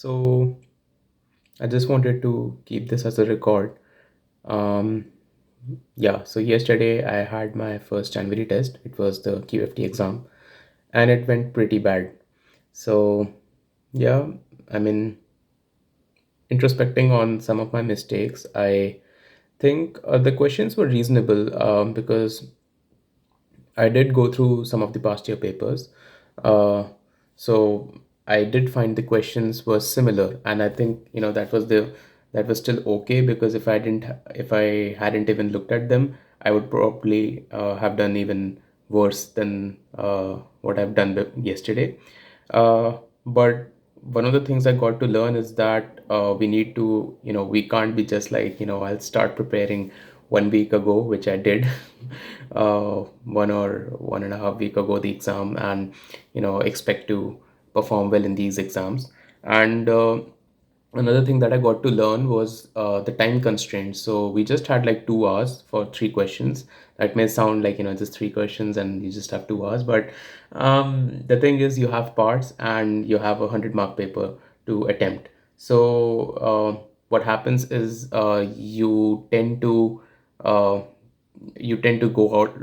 So I just wanted to keep this as a record. Um, yeah, so yesterday I had my first January test. It was the QFT exam, and it went pretty bad. So yeah, I mean, introspecting on some of my mistakes, I think the questions were reasonable because I did go through some of the past year papers. Uh, so I did find the questions were similar, and I think that was still okay because if I hadn't even looked at them, I would probably have done even worse than what I've done yesterday. But one of the things I got to learn is that we need to, we can't be just like, I'll start preparing 1 week ago, which I did, 1.5 week ago, the exam, and, expect to perform well in these exams. And another thing that I got to learn was the time constraints. So we just had like 2 hours for 3 questions. That may sound like, just 3 questions and you just have 2 hours. But the thing is, you have parts and you have a 100-mark paper to attempt. So what happens is uh, you tend to run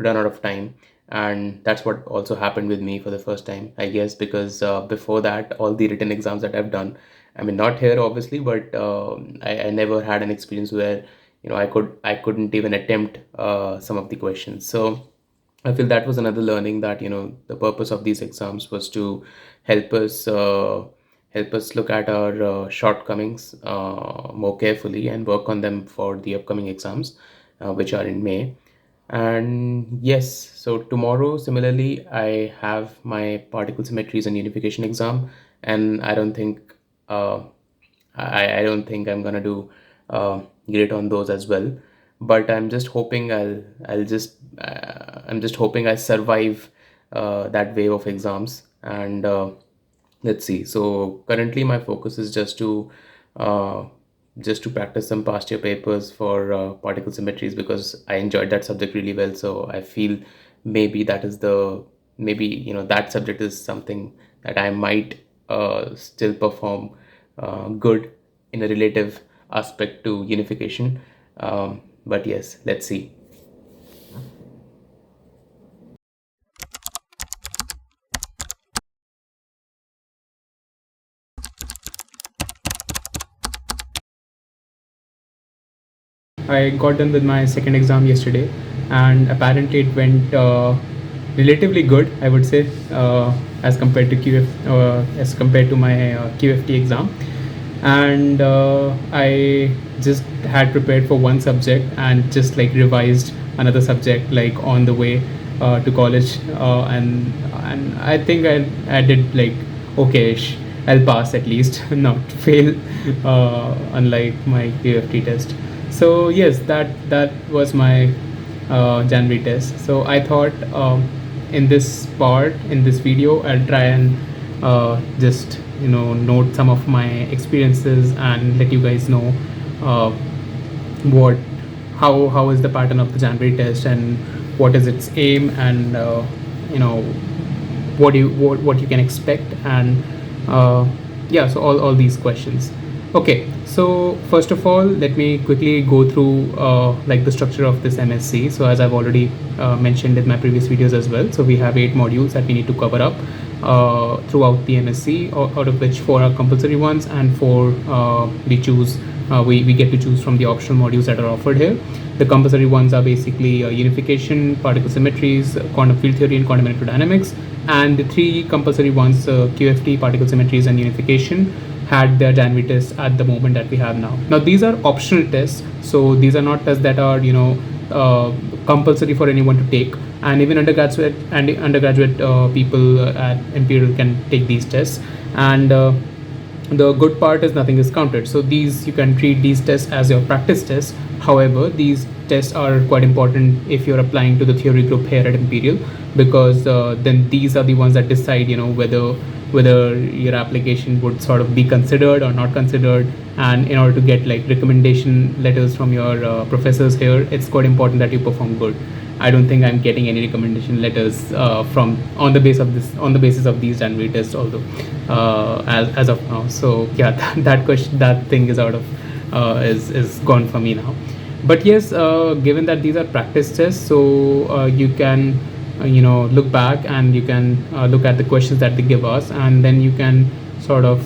out of time, and that's what also happened with me for the first time, I guess, because before that, all the written exams that I've done, I mean, not here obviously, but I never had an experience where I couldn't even attempt some of the questions. So I feel that was another learning, that the purpose of these exams was to help us uh, help us look at our shortcomings more carefully and work on them for the upcoming exams, which are in May. And yes, so tomorrow, similarly, I have my particle symmetries and unification exam, and uh, I don't think I'm gonna do great on those as well. But I'm just hoping I survive that wave of exams, and let's see. So currently, my focus is uh, just to practice some past year papers for particle symmetries, because I enjoyed that subject really well. So I feel maybe maybe that subject is something that I might still perform good in a relative aspect to unification. But yes, let's see. I got done with my second exam yesterday, and apparently it went relatively good, I would say, as compared to as compared to my QFT exam. And I just had prepared for one subject and just like revised another subject like on the way to college, and I think I did like okay-ish. I'll pass at least, not fail, unlike my QFT test. So yes, that was my January test. So I thought in this video, I'll try and just note some of my experiences and let you guys know uh, what how is the pattern of the January test and what is its aim, and you know what you can expect, and yeah, so all these questions. Okay, so first of all, let me quickly go through like the structure of this MSc. So as I've already mentioned in my previous videos as well, so we have 8 modules that we need to cover up throughout the MSc, out of which 4 are compulsory ones and 4 we get to choose from the optional modules that are offered here. The compulsory ones are basically unification, particle symmetries, quantum field theory, and quantum electrodynamics. And the 3 compulsory ones, QFT, particle symmetries, and unification, had their January tests at the moment that we have now. Now these are optional tests, so these are not tests that are compulsory for anyone to take, and even undergraduate people at Imperial can take these tests. And the good part is nothing is counted, so these you can treat these tests as your practice tests. However, these tests are quite important if you're applying to the theory group here at Imperial, because then these are the ones that decide whether your application would sort of be considered or not considered. And in order to get like recommendation letters from your professors here, it's quite important that you perform good. I don't think I'm getting any recommendation letters from on the basis of these January tests, although as of now. So yeah, that question, that thing is out of is gone for me now. But yes, given that these are practice tests, so you can look back and you can look at the questions that they give us, and then you can sort of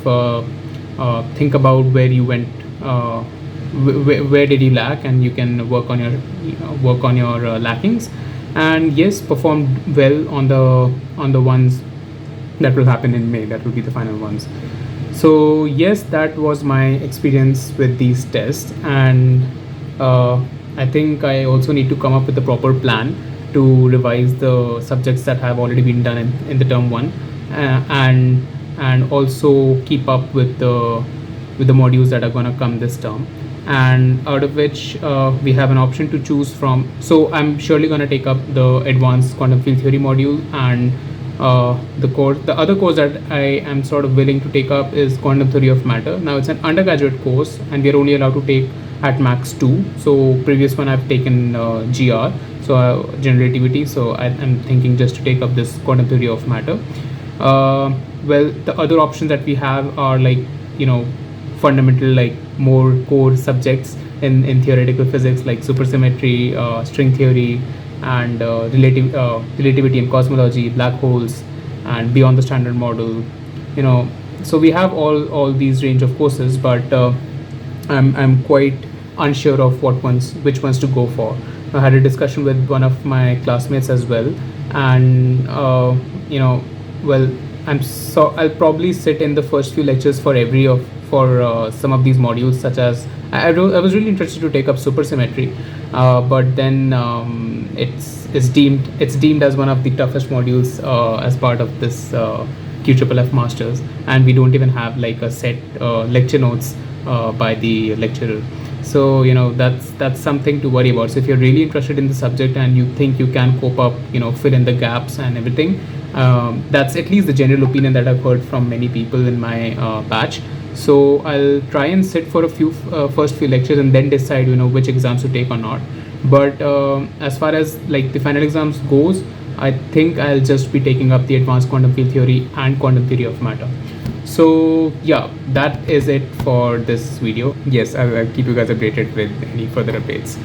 think about where you went, where did you lack, and you can work on your lackings, and yes, perform well on the ones that will happen in May. That will be the final ones. So yes, that was my experience with these tests, and I think I also need to come up with a proper plan to revise the subjects that have already been done in the term one, and also keep up with the modules that are going to come this term, and out of which we have an option to choose from. So I'm surely going to take up the advanced quantum field theory module, and the other course that I am sort of willing to take up is quantum theory of matter. Now it's an undergraduate course, and we are only allowed to take at max 2. So previous one I've taken GR, so general relativity. So I'm thinking just to take up this quantum theory of matter. Well, the other options that we have are like, fundamental, like more core subjects in theoretical physics, like supersymmetry, string theory, and relativity and cosmology, black holes, and beyond the standard model. So we have all these range of courses, but I'm quite unsure of which ones to go for. I had a discussion with one of my classmates as well, and well, I'll probably sit in the first few lectures for some of these modules, such as I was really interested to take up supersymmetry, but then it's deemed as one of the toughest modules as part of this QFFF masters, and we don't even have like a set lecture notes by the lecturer. So that's something to worry about. So if you're really interested in the subject and you think you can cope up, fill in the gaps and everything, that's at least the general opinion that I've heard from many people in my batch. So I'll try and sit for a few first few lectures and then decide which exams to take or not. But as far as like the final exams goes, I think I'll just be taking up the advanced quantum field theory and quantum theory of matter. So yeah, that is it for this video. Yes, I'll keep you guys updated with any further updates.